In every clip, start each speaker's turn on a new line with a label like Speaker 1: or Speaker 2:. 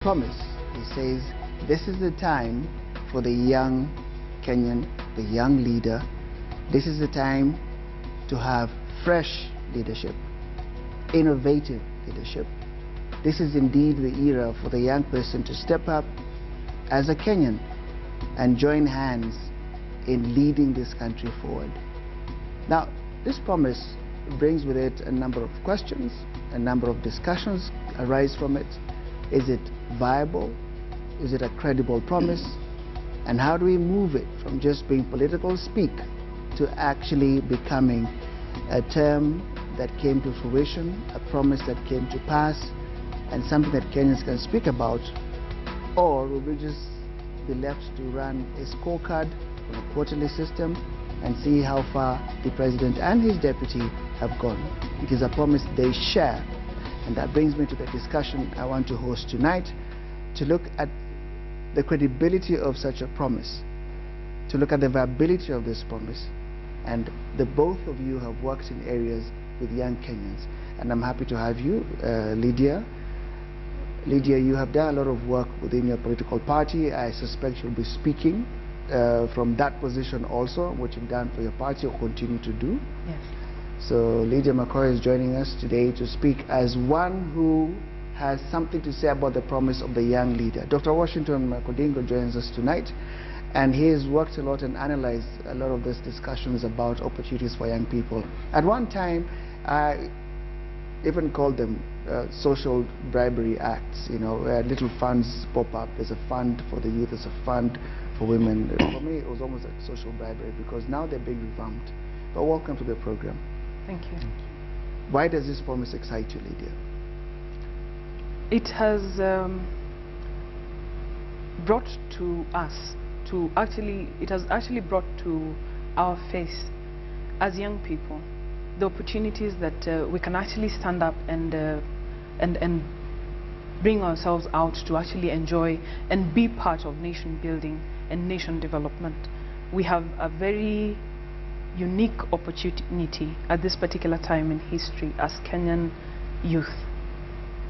Speaker 1: promise. He says, this is the time for the young Kenyan, the young leader. This is the time to have fresh leadership, innovative leadership. This is indeed the era for the young person to step up as a Kenyan and join hands in leading this country forward. Now, this promise brings with it a number of questions, a number of discussions arise from it. Is it viable? Is it a credible promise? And how do we move it from just being political speak to actually becoming a term that came to fruition, a promise that came to pass, and something that Kenyans can speak about? Or will we just be left to run a scorecard on a quarterly system and see how far the president and his deputy have gone? It is a promise they share. And that brings me to the discussion I want to host tonight, to look at the credibility of such a promise, to look at the viability of this promise. And the both of you have worked in areas with young Kenyans. And I'm happy to have you, Lydia. Lydia, you have done a lot of work within your political party. I suspect you'll be speaking from that position also, what you've done for your party or continue to do.
Speaker 2: Yes.
Speaker 1: So Lydia McCoy is joining us today to speak as one who has something to say about the promise of the young leader. Dr. Washington Makodingo joins us tonight, and he has worked a lot and analyzed a lot of these discussions about opportunities for young people. At one time, I even called them social bribery acts, you know, where little funds pop up. There's a fund for the youth, there's a fund for women. For me, it was almost like social bribery, because now they're being revamped. But welcome to the program.
Speaker 2: Thank you.
Speaker 1: Why does this promise excite you, Lydia?
Speaker 2: It has brought to us, it has actually brought to our face as young people the opportunities that we can actually stand up and bring ourselves out to actually enjoy and be part of nation building and nation development. We have a very unique opportunity at this particular time in history as Kenyan youth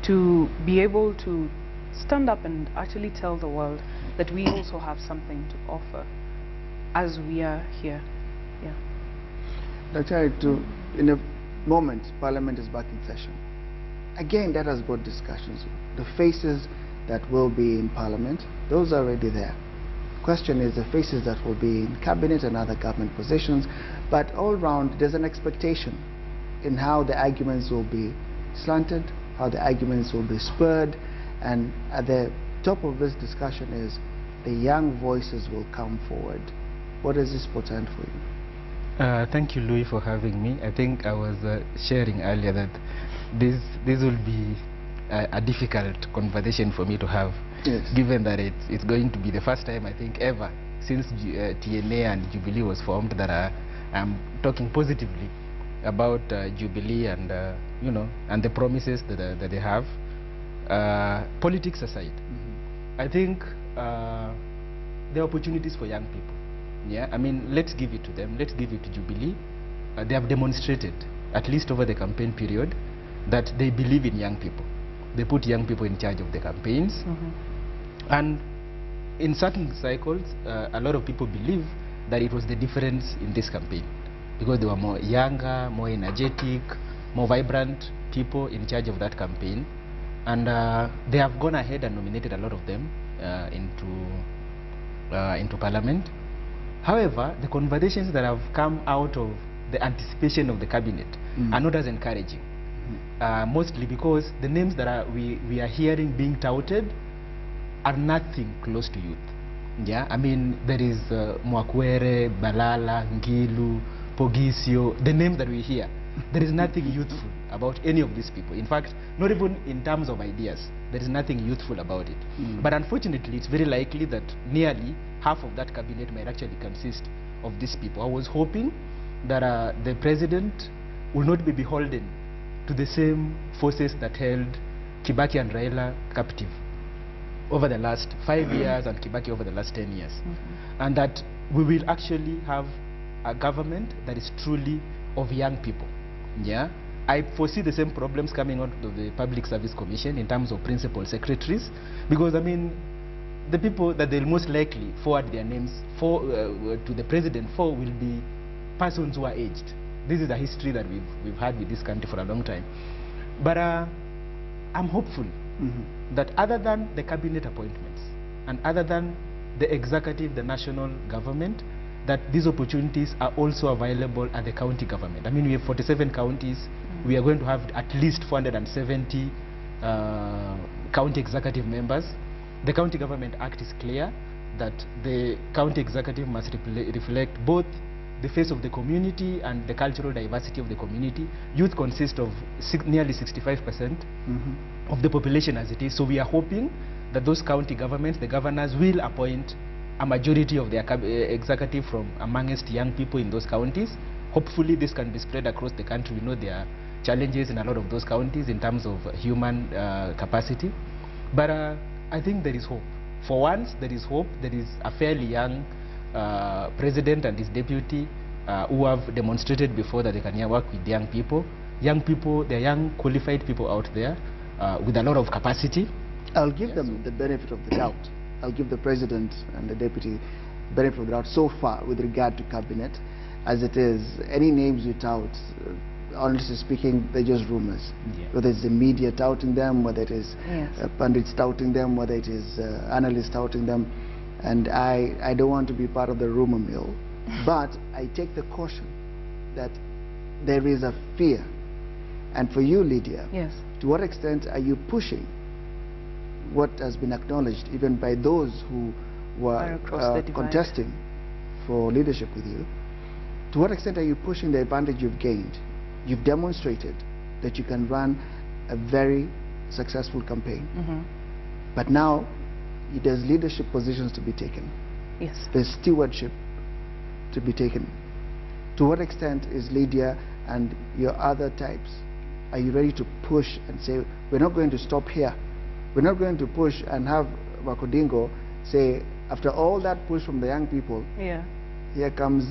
Speaker 2: to be able to stand up and actually tell the world that we also have something to offer as we are here. Yeah.
Speaker 1: Dr. In a moment, Parliament is back in session. Again, that has brought discussions. The faces that will be in Parliament, those are already there. Question is the faces that will be in cabinet and other government positions, but all round there's an expectation in how the arguments will be slanted, how the arguments will be spurred, and at the top of this discussion is the young voices will come forward. What does this portend for you?
Speaker 3: Thank you, Louis, for having me. I think I was sharing earlier that this will be a difficult conversation for me to have.
Speaker 1: Yes.
Speaker 3: Given that it's going to be the first time, I think, ever since TNA and Jubilee was formed that I'm talking positively about Jubilee and you know, and the promises that they have. Politics aside, I think there are opportunities for young people. Yeah, I mean, let's give it to them. Let's give it to Jubilee. They have demonstrated, at least over the campaign period, that they believe in young people. They put young people in charge of the campaigns. And in certain cycles, a lot of people believe that it was the difference in this campaign, because they were more younger, more energetic, more vibrant people in charge of that campaign. And they have gone ahead and nominated a lot of them into Parliament. However, the conversations that have come out of the anticipation of the cabinet are not as encouraging. Mostly because the names that we are hearing being touted are nothing close to youth. Yeah, I mean, there is Mwakwere, Balala, Ngilu, Pogisio, the names that we hear. There is nothing youthful about any of these people. In fact, not even in terms of ideas, there is nothing youthful about it. But unfortunately, it's very likely that nearly half of that cabinet might actually consist of these people. I was hoping that the president will not be beholden to the same forces that held Kibaki and Raila captive over the last 5 years and Kibaki over the last 10 years. And that we will actually have a government that is truly of young people. Yeah, I foresee the same problems coming out of the Public Service Commission in terms of principal secretaries, because I mean, the people that they'll most likely forward their names to the president for will be persons who are aged. This is a history that we've had with this country for a long time. But I'm hopeful that other than the cabinet appointments and other than the executive, the national government, that these opportunities are also available at the county government. I mean, we have 47 counties. We are going to have at least 470 county executive members. The County Government Act is clear that the county executive must reflect both the face of the community and the cultural diversity of the community. Youth consist of nearly 65% of the population as it is. So we are hoping that those county governments, the governors, will appoint a majority of their executive from amongst young people in those counties. Hopefully this can be spread across the country. We know there are challenges in a lot of those counties in terms of human capacity. But I think there is hope. For once, there is hope. There is a fairly young president and his deputy who have demonstrated before that they can work with young people. Young people, they're young, qualified people out there with a lot of capacity.
Speaker 1: I'll give them the benefit of the doubt. I'll give the president and the deputy benefit of the doubt so far with regard to cabinet. As it is, any names you tout, honestly speaking, they're just rumors. Whether it's the media touting them, whether it is pundits touting them, whether it is analysts touting them. And I don't want to be part of the rumor mill. But I take the caution that there is a fear. And for you, Lydia, to what extent are you pushing what has been acknowledged even by those who were contesting for leadership with you? To what extent are you pushing the advantage you've gained? You've demonstrated that you can run a very successful campaign. But now there's leadership positions to be taken. There's stewardship to be taken. To what extent is Lydia and your other types, are you ready to push and say, we're not going to stop here? We're not going to push and have Wakodingo say, after all that push from the young people, here comes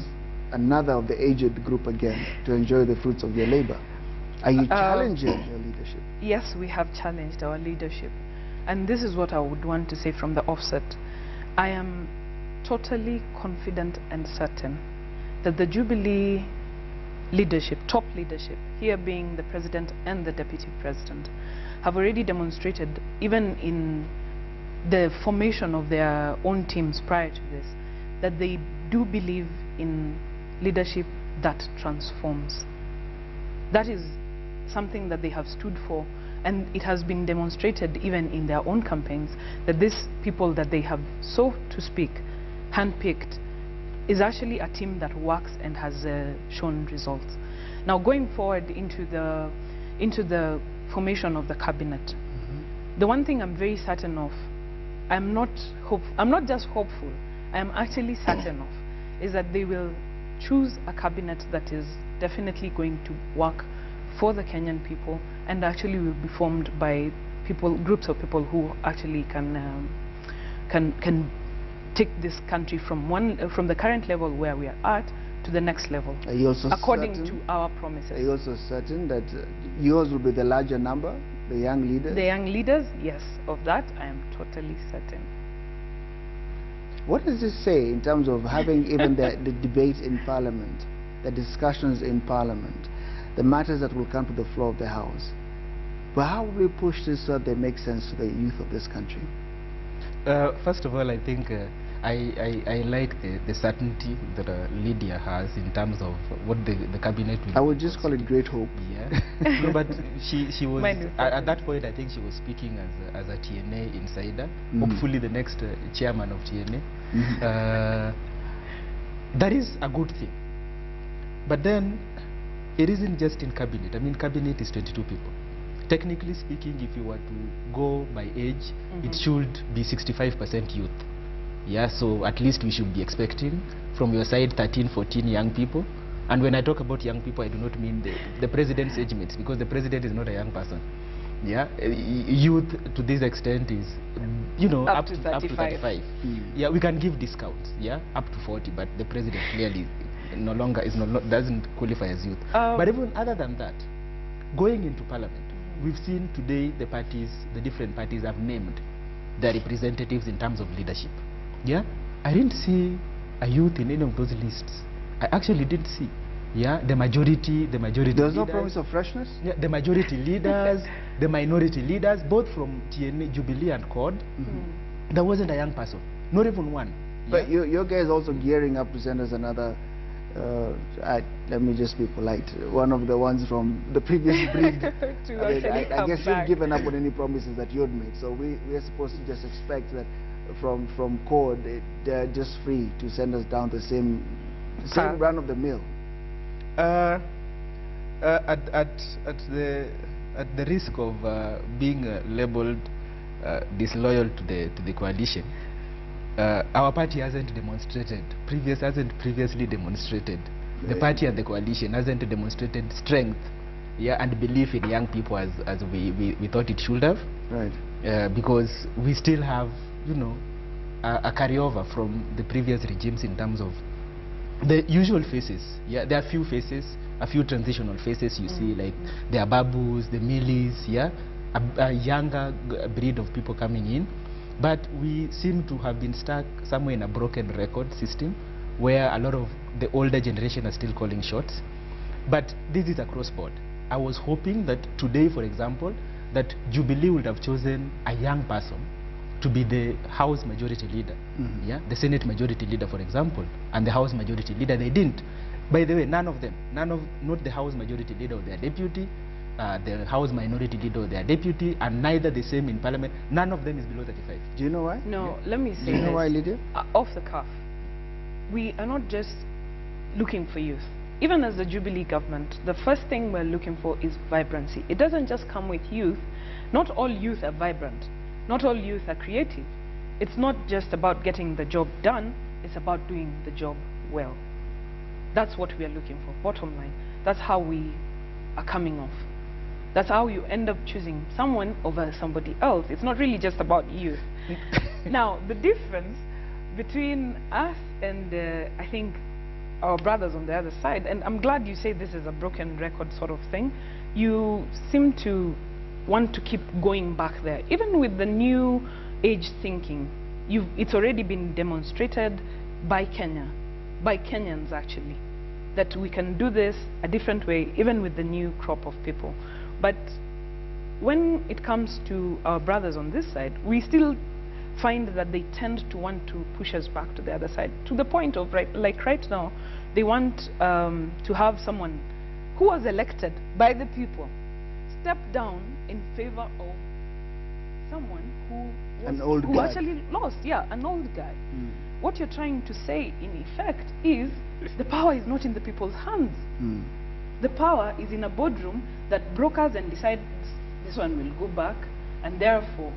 Speaker 1: another of the aged group again to enjoy the fruits of your labor. Are you challenging your leadership?
Speaker 2: Yes, we have challenged our leadership. And this is what I would want to say from the offset. I am totally confident and certain that the Jubilee leadership, top leadership, here being the president and the deputy president, have already demonstrated, even in the formation of their own teams prior to this, that they do believe in leadership that transforms. That is something that they have stood for, and it has been demonstrated even in their own campaigns that these people that they have, so to speak, handpicked, is actually a team that works and has shown results. Now, going forward into the formation of the cabinet, the one thing I'm very certain of, I'm not just hopeful, I am actually certain of, is that they will choose a cabinet that is definitely going to work for the Kenyan people, and actually will be formed by people, groups of people who actually can take this country from the current level where we are at to the next level, according to our promises.
Speaker 1: Are you also certain that yours will be the larger number, the young leaders?
Speaker 2: The young leaders, yes, of that I am totally certain.
Speaker 1: What does this say in terms of having even the debate in Parliament, the discussions in Parliament, the matters that will come to the floor of the House? But how will we push this so that they make sense to the youth of this country?
Speaker 3: First of all, I think I like the certainty that Lydia has in terms of what the cabinet will.
Speaker 1: I would just call it great hope.
Speaker 3: Yeah. No, but she was at that point. I think she was speaking as a TNA insider. Hopefully, the next chairman of TNA. That is a good thing. But then, it isn't just in cabinet. I mean, cabinet is 22 people. Technically speaking, if you were to go by age, it should be 65% youth. Yeah, so at least we should be expecting from your side 13, 14 young people. And when I talk about young people, I do not mean the president's age mates, because the president is not a young person. Yeah, youth to this extent is, you know, up to 35. Yeah, we can give discounts, yeah, up to 40, but the president clearly no longer doesn't qualify as youth. But even other than that, going into parliament, we've seen today the different parties have named their representatives in terms of leadership. Yeah, I didn't see a youth in any of those lists. I actually didn't see. Yeah, the majority
Speaker 1: There's
Speaker 3: leaders,
Speaker 1: no promise of freshness?
Speaker 3: yeah, the majority leaders, the minority leaders, both from TNA, Jubilee and CORD. There wasn't a young person, not even one.
Speaker 1: But your guys also gearing up to send us another, let me just be polite, one of the ones from the previous breed. I guess you've given up on any promises that you had made. So we are supposed to just expect that from CORD, they're just free to send us down the same run of the mill.
Speaker 3: At the risk of being labeled disloyal to the coalition, our party hasn't previously demonstrated. The party and the coalition hasn't demonstrated strength, yeah, and belief in young people as we thought it should have.
Speaker 1: Right.
Speaker 3: Because we still have, you know, a carryover from the previous regimes in terms of the usual faces. Yeah, there are a few transitional faces you see, like the Ababus, the Millis, yeah, a younger breed of people coming in. But we seem to have been stuck somewhere in a broken record system where a lot of the older generation are still calling shots. But this is across board. I was hoping that today, for example, that Jubilee would have chosen a young person to be the House Majority Leader, yeah, the Senate Majority Leader, for example, and the House Majority Leader. They didn't. By the way, not the House Majority Leader or their deputy, the House Minority Leader or their deputy, and neither the same in Parliament. None of them is below 35.
Speaker 1: Do you know why?
Speaker 2: No, let me say
Speaker 1: Do you know why, Lydia?
Speaker 2: Off the cuff, we are not just looking for youth. Even as the Jubilee government, the first thing we're looking for is vibrancy. It doesn't just come with youth. Not all youth are vibrant. Not all youth are creative. It's not just about getting the job done, it's about doing the job well. That's what we are looking for, bottom line. That's how we are coming off. That's how you end up choosing someone over somebody else. It's not really just about youth. Now, the difference between us and I think our brothers on the other side, and I'm glad you say this is a broken record sort of thing, you seem to want to keep going back there. Even with the new age thinking, it's already been demonstrated by Kenya, by Kenyans actually, that we can do this a different way, even with the new crop of people. But when it comes to our brothers on this side, we still find that they tend to want to push us back to the other side, to the point of, right now, they want to have someone who was elected by the people step down in favor of someone who actually lost, yeah, an old guy. What you're trying to say, in effect, is the power is not in the people's hands. The power is in a boardroom that brokers and decides this one will go back, and therefore,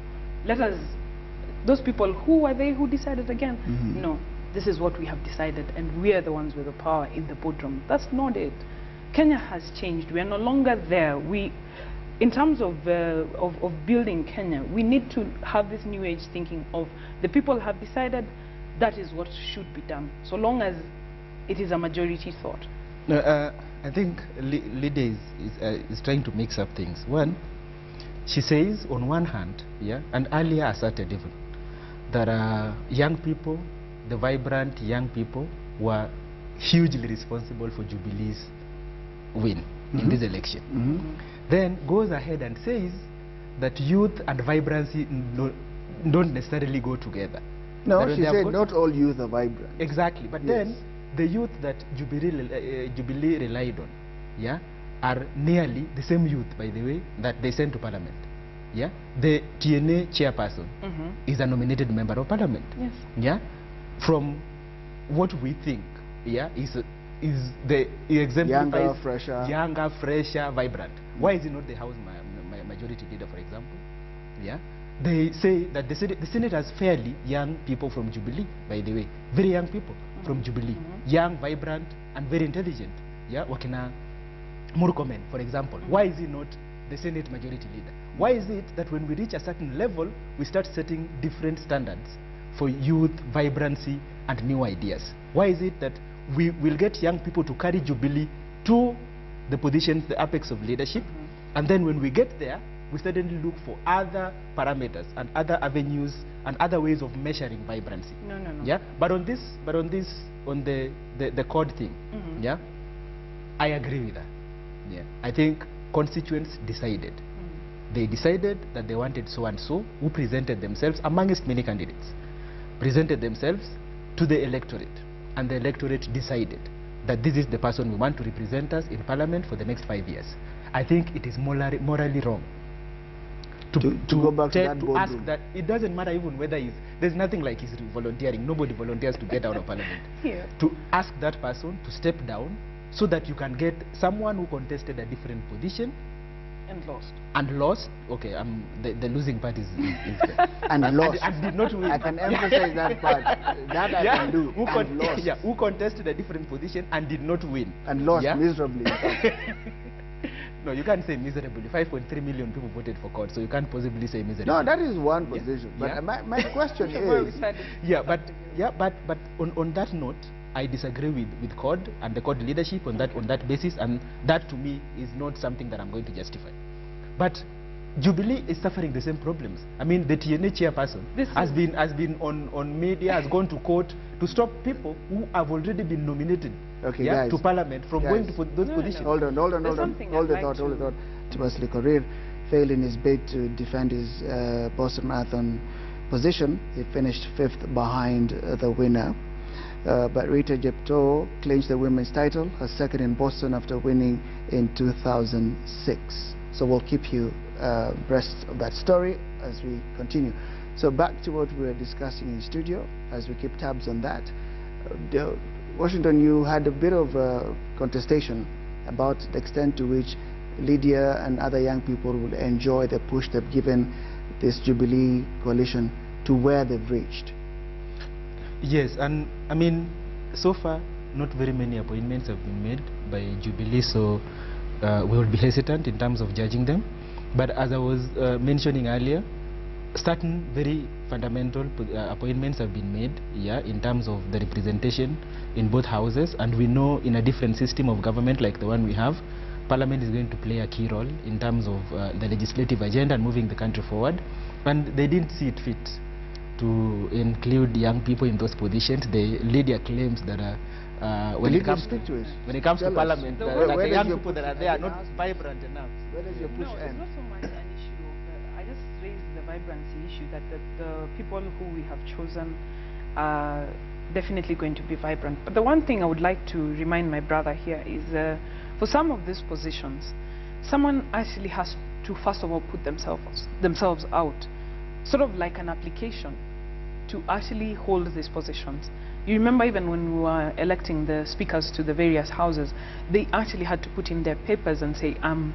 Speaker 2: those people, who are they who decided again? No, this is what we have decided, and we are the ones with the power in the boardroom. That's not it. Kenya has changed. We are no longer there. In terms of building Kenya, we need to have this new age thinking of the people have decided that is what should be done, so long as it is a majority thought.
Speaker 3: I think Lydia is trying to mix up things. One, she says on one hand, yeah, and earlier asserted even, that young people, the vibrant young people, were hugely responsible for Jubilee's win in this election. Then goes ahead and says that youth and vibrancy don't necessarily go together.
Speaker 1: No, she said not all youth are vibrant.
Speaker 3: Exactly, but then the youth that Jubilee relied on, yeah, are nearly the same youth, by the way, that they sent to Parliament. Yeah, the TNA chairperson is a nominated member of Parliament.
Speaker 2: Yes.
Speaker 3: Yeah, from what we think, yeah, is the exemplifies younger, fresher, vibrant. Why is he not the House Majority Leader, for example? Yeah, they say that the Senate has fairly young people from Jubilee, by the way, very young people from Jubilee, young, vibrant, and very intelligent. Yeah, Wakina Murkomen, for example. Why is he not the Senate Majority Leader? Why is it that when we reach a certain level, we start setting different standards for youth, vibrancy, and new ideas? Why is it that we will get young people to carry Jubilee to the positions, the apex of leadership, And then when we get there, we suddenly look for other parameters and other avenues and other ways of measuring vibrancy.
Speaker 2: No.
Speaker 3: Yeah, but on the code thing, yeah, I agree with that. Yeah, I think constituents decided. They decided that they wanted so and so, who presented themselves amongst many candidates, presented themselves to the electorate, and the electorate decided that this is the person we want to represent us in parliament for the next 5 years. I think it is morally wrong
Speaker 1: to go back to that
Speaker 3: to
Speaker 1: boardroom.
Speaker 3: ask that. It doesn't matter even whether there's nothing like he's volunteering. Nobody volunteers to get out of parliament.
Speaker 2: Yeah.
Speaker 3: To ask that person to step down so that you can get someone who contested a different position and lost. Okay, the losing part is there.
Speaker 1: And lost.
Speaker 3: And did not win.
Speaker 1: I can emphasize that part. That I can do. And lost.
Speaker 3: Yeah, who contested a different position and did not win.
Speaker 1: And lost miserably.
Speaker 3: No, you can't say miserably. 5.3 million people voted for court, so you can't possibly say miserably.
Speaker 1: No, that is one position. But my question is...
Speaker 3: But on that note, I disagree with CORD and the CORD leadership on that basis, and that to me is not something that I'm going to justify. But Jubilee is suffering the same problems. I mean, the TNA chairperson has been on media, has gone to court to stop people who have already been nominated to parliament from going to those positions.
Speaker 1: Hold on. Hold the thought. Wesley Korir failed in his bid to defend his Boston Marathon position. He finished 5th behind the winner. But Rita Jepto clinched the women's title, her second in Boston after winning in 2006. So we'll keep you abreast of that story as we continue. So back to what we were discussing in studio, as we keep tabs on that. Washington, you had a bit of contestation about the extent to which Lydia and other young people will enjoy the push they've given this Jubilee coalition to where they've reached.
Speaker 3: Yes, and I mean, so far, not very many appointments have been made by Jubilee, so we will be hesitant in terms of judging them. But as I was mentioning earlier, certain very fundamental appointments have been made, in terms of the representation in both houses, and we know in a different system of government like the one we have, Parliament is going to play a key role in terms of the legislative agenda and moving the country forward, and they didn't see it fit to include young people in those positions. Lydia claims that when it comes to Parliament, the young people that are there are not vibrant enough.
Speaker 1: Where does your push end?
Speaker 2: It's not so much an issue of I just raised the vibrancy issue, that the people who we have chosen are definitely going to be vibrant. But the one thing I would like to remind my brother here is for some of these positions, someone actually has to first of all put themselves out, sort of like an application to actually hold these positions. You remember even when we were electing the speakers to the various houses, they actually had to put in their papers and say, I'm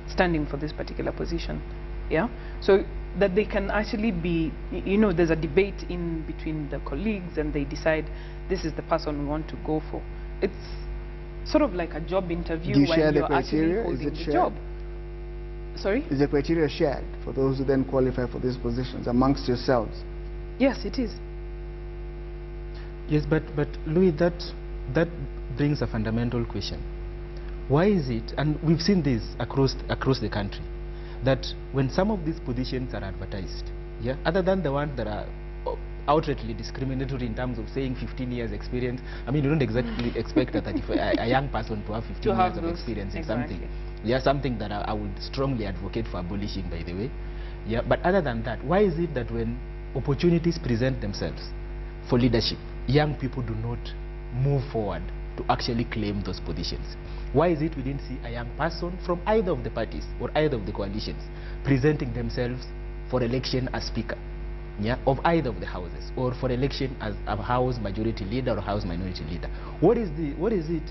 Speaker 2: standing for this particular position. So that they can actually be, there's a debate in between the colleagues and they decide this is the person we want to go for. It's sort of like a job interview.
Speaker 1: Do you
Speaker 2: when
Speaker 1: share the
Speaker 2: you're
Speaker 1: criteria?
Speaker 2: actually holding
Speaker 1: Is it
Speaker 2: the
Speaker 1: shared?
Speaker 2: job. Sorry?
Speaker 1: Is the criteria shared for those who then qualify for these positions amongst yourselves?
Speaker 2: Yes, it is.
Speaker 3: Yes, but Louis, that brings a fundamental question. Why is it, and we've seen this across the country, that when some of these positions are advertised, other than the ones that are outrightly discriminatory in terms of saying 15 years experience, I mean, you don't exactly expect a young person to have 15 years of experience in something. Something that I would strongly advocate for abolishing, by the way. But other than that, why is it that when opportunities present themselves for leadership, young people do not move forward to actually claim those positions? Why is it we didn't see a young person from either of the parties or either of the coalitions presenting themselves for election as speaker of either of the houses, or for election as a house majority leader or house minority leader? What is it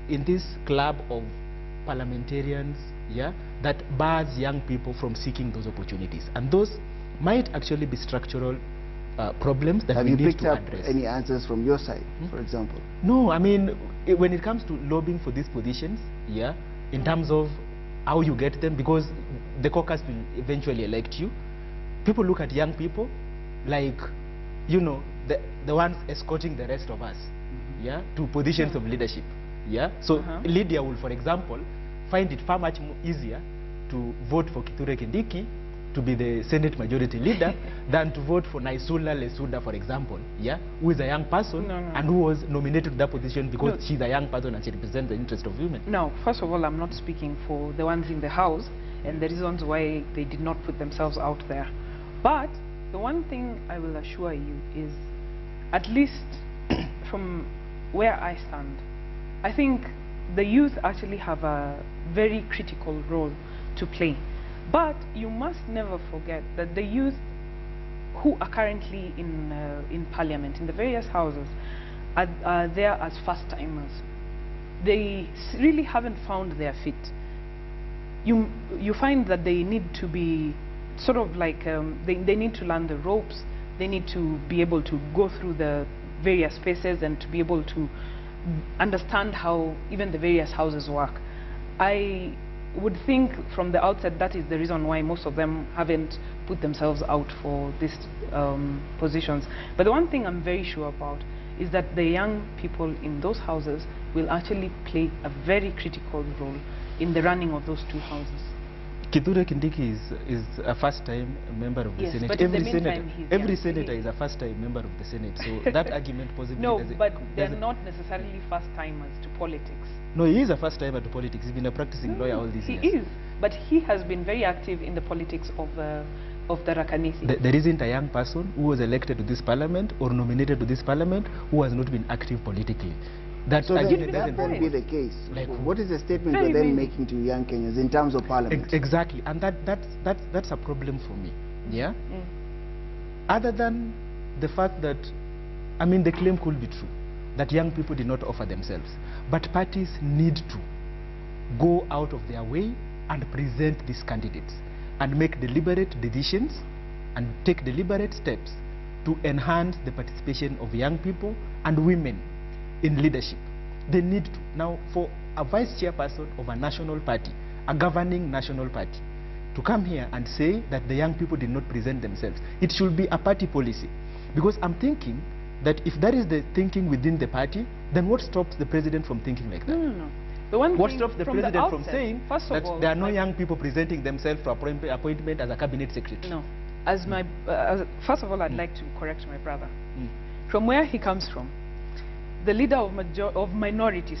Speaker 3: in this club of parliamentarians that bars young people from seeking those opportunities? And those might actually be structural problems that we need to address. Have you picked up
Speaker 1: any answers from your side, for example?
Speaker 3: No, I mean, when it comes to lobbying for these positions, in terms of how you get them, because the caucus will eventually elect you, people look at young people like, the ones escorting the rest of us, to positions of leadership, So Lydia will, for example, find it far much more easier to vote for Kithure Kindiki to be the Senate Majority Leader than to vote for Naisula Lesuda, for example, yeah, who is a young person and who was nominated to that position because she's a young person and she represents the interest of women.
Speaker 2: Now, first of all, I'm not speaking for the ones in the House and the reasons why they did not put themselves out there. But the one thing I will assure you is, at least from where I stand, I think the youth actually have a very critical role to play. But you must never forget that the youth who are currently in Parliament, in the various houses, are there as first-timers. They really haven't found their feet. You find that they need to be sort of like, they need to learn the ropes, they need to be able to go through the various phases and to be able to understand how even the various houses work. I would think from the outset that is the reason why most of them haven't put themselves out for these positions. But the one thing I'm very sure about is that the young people in those houses will actually play a very critical role in the running of those two houses.
Speaker 3: Kithure Kindiki is a first-time member of the Senate.
Speaker 2: But
Speaker 3: every senator is a first-time member of the Senate. So that argument possibly doesn't...
Speaker 2: but they're not necessarily first-timers to politics.
Speaker 3: No, he is a first-timer to politics. He's been a practicing lawyer all these years.
Speaker 2: He is, but he has been very active in the politics of the Rakanisi.
Speaker 3: There isn't a young person who was elected to this parliament or nominated to this parliament who has not been active politically.
Speaker 1: That won't be the case. Like, what is the statement you're then making to young Kenyans in terms of parliament?
Speaker 3: Exactly, and that's a problem for me. Yeah. Other than the fact that, I mean, the claim could be true that young people did not offer themselves, but parties need to go out of their way and present these candidates and make deliberate decisions and take deliberate steps to enhance the participation of young people and women in leadership. They need to. Now, for a vice chairperson of a national party, a governing national party, to come here and say that the young people did not present themselves, it should be a party policy. Because I'm thinking that if that is the thinking within the party, then what stops the president from thinking like that?
Speaker 2: No. The one
Speaker 3: what stops the president from saying that
Speaker 2: all,
Speaker 3: there are no young people presenting themselves for appointment as a cabinet secretary?
Speaker 2: No. First of all, I'd like to correct my brother. From where he comes from, the leader of minority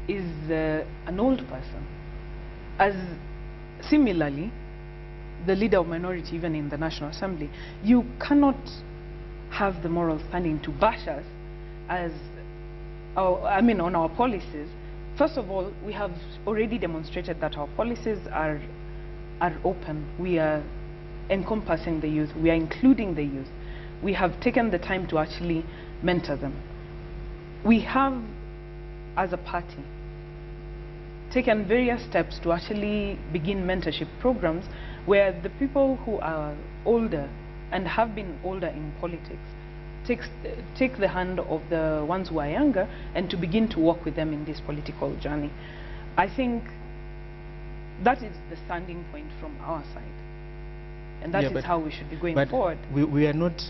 Speaker 2: is an old person. As similarly, the leader of minority, even in the National Assembly, you cannot have the moral standing to bash us as, on our policies. First of all, we have already demonstrated that our policies are open. We are encompassing the youth. We are including the youth. We have taken the time to actually mentor them. We have, as a party, taken various steps to actually begin mentorship programs where the people who are older and have been older in politics take the hand of the ones who are younger and to begin to work with them in this political journey. I think that is the standing point from our side. And that is how we should be going forward.
Speaker 3: We are not,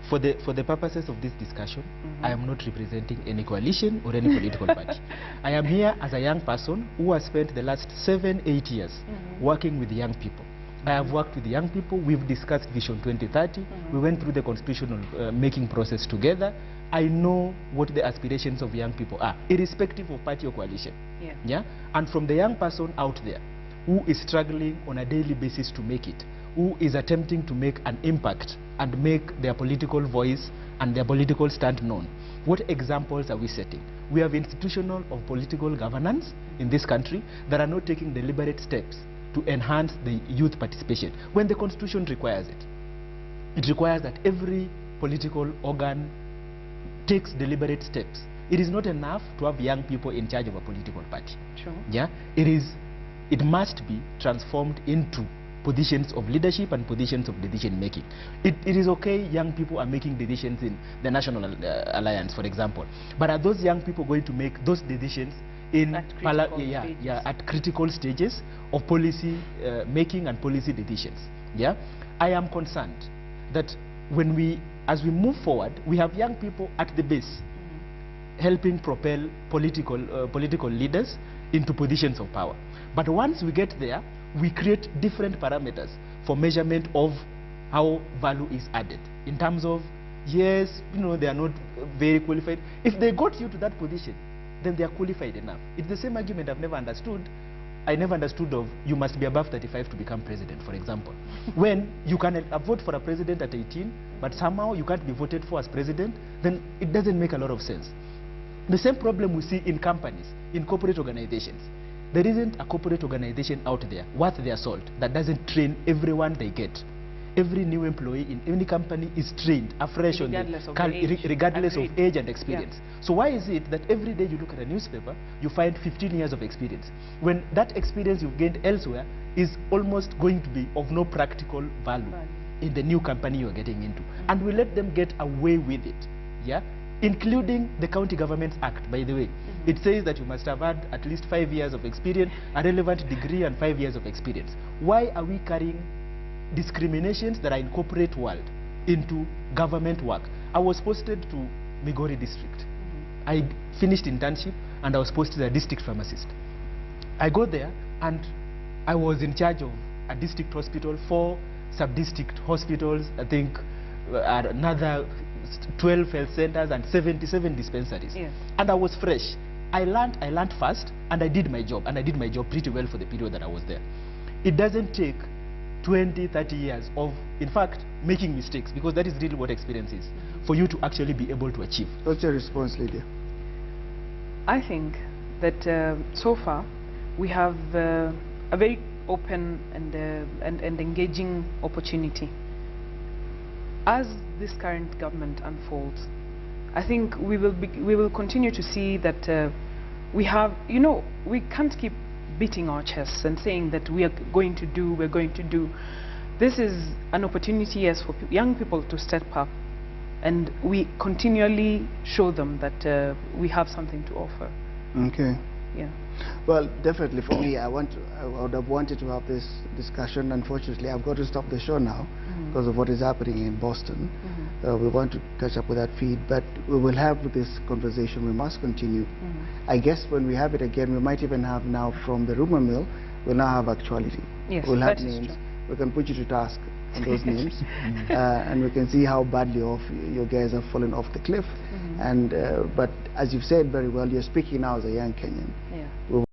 Speaker 3: for the purposes of this discussion, I am not representing any coalition or any political party. I am here as a young person who has spent the last 7-8 years working with young people. I have worked with young people. We've discussed Vision 2030. We went through the constitutional making process together. I know what the aspirations of young people are, irrespective of party or coalition. Yeah? And from the young person out there who is struggling on a daily basis to make it, who is attempting to make an impact and make their political voice and their political stand known, what examples are we setting? We have institutional or political governance in this country that are not taking deliberate steps to enhance the youth participation when the Constitution requires it. It requires that every political organ takes deliberate steps. It is not enough to have young people in charge of a political party.
Speaker 2: Sure.
Speaker 3: Yeah? It must be transformed into positions of leadership and positions of decision making. It is okay young people are making decisions in the National Alliance, for example, but are those young people going to make those decisions in at critical stages of policy making and policy decisions? Yeah, I am concerned that as we move forward, we have young people at the base helping propel political leaders into positions of power. But once we get there, we create different parameters for measurement of how value is added. In terms of, yes, you know, they are not very qualified. If they got you to that position, then they are qualified enough. It's the same argument I've never understood. I never understood of you must be above 35 to become president, for example. When you can vote for a president at 18, but somehow you can't be voted for as president, then it doesn't make a lot of sense. The same problem we see in companies, in corporate organizations. There isn't a corporate organization out there worth their salt that doesn't train everyone they get. Every new employee in any company is trained afresh regardless of age and experience. Yeah. So why is it that every day you look at a newspaper, you find 15 years of experience, when that experience you've gained elsewhere is almost going to be of no practical value in the new company you're getting into? And we let them get away with it, yeah? Including the County Governments Act, by the way. It says that you must have had at least 5 years of experience, a relevant degree, and 5 years of experience. Why are we carrying discriminations that are in corporate world into government work? I was posted to Migori district. I finished internship and I was posted as a district pharmacist. I got there and I was in charge of a district hospital, 4 sub-district hospitals, I think another 12 health centers and 77 dispensaries. Yes. And I was fresh. I learned fast, and I did my job, and I did my job pretty well for the period that I was there. It doesn't take 20, 30 years of, in fact, making mistakes, because that is really what experience is, for you to actually be able to achieve.
Speaker 1: What's your response, Lydia?
Speaker 2: I think that so far we have a very open and engaging opportunity. As this current government unfolds, I think we will continue to see that we have, you know, we can't keep beating our chests and saying that we're going to do. This is an opportunity, yes, for young people to step up, and we continually show them that we have something to offer.
Speaker 1: Okay.
Speaker 2: Yeah.
Speaker 1: Well, definitely for me, I would have wanted to have this discussion. Unfortunately, I've got to stop the show now because of what is happening in Boston. We want to catch up with that feed, but we will have this conversation. We must continue. I guess when we have it again, we might even have now from the rumor mill, we'll now have actuality.
Speaker 2: Yes,
Speaker 1: we'll have
Speaker 2: that
Speaker 1: names.
Speaker 2: Is true.
Speaker 1: We can put you to task on those names, and we can see how badly off your guys have fallen off the cliff. And but as you've said very well, you're speaking now as a young Kenyan.
Speaker 2: Yeah.
Speaker 1: We